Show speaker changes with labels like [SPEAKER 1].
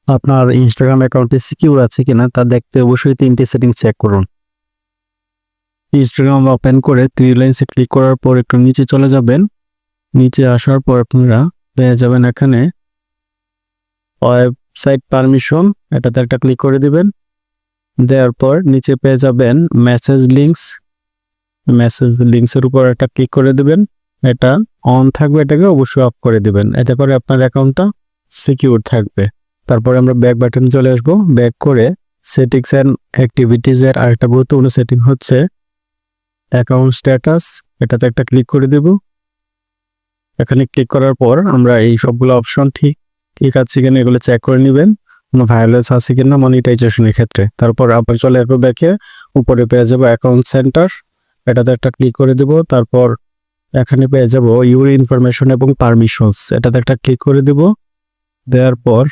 [SPEAKER 1] আপনার ইনস্টাগ্রাম অ্যাকাউন্টটি সিকিউর আছে কিনা তা দেখতে অবশ্যই 3টি সেটিংস চেক করুন। ইনস্টাগ্রাম ওপেন করে 3 লাইনসে ক্লিক করার পর একটু নিচে চলে যাবেন। নিচে আসার পর আপনারা পেয়ে যাবেন এখানে ওয়েবসাইট পারমিশন, এটাতে একটা ক্লিক করে দিবেন। দেওয়ার পর নিচে পেয়ে যাবেন মেসেজ লিঙ্কসের উপর একটা ক্লিক করে দিবেন। এটা অন থাকবে, এটাকে অবশ্যই অফ করে দিবেন, এতে করে আপনার অ্যাকাউন্টটা সিকিউর থাকবে। তারপরে আমরা ব্যাক বাটন চলে আসব। ব্যাক করে সেটিংস অ্যান্ড অ্যাক্টিভিটিজের আরেকটা গুরুত্বপূর্ণ সেটিং হচ্ছে অ্যাকাউন্ট স্ট্যাটাস, এটাতে একটা ক্লিক করে দেব। এখানে ক্লিক করার পর আমরা এই সবগুলো অপশন ঠিক আছে কিনা এগুলো চেক করে নেবেন, কোনো ভায়োলেন্স আছে কিনা মনিটাইজেশনের ক্ষেত্রে। তারপর আবার চলে আসবো ব্যাকে, উপরে পেয়ে যাবো অ্যাকাউন্ট সেন্টার, এটাতে একটা ক্লিক করে দেব। তারপর এখানে পেয়ে যাব ইউর ইনফরমেশন এবং পারমিশনস, এটাতে একটা ক্লিক করে দেব। দেওয়ার পর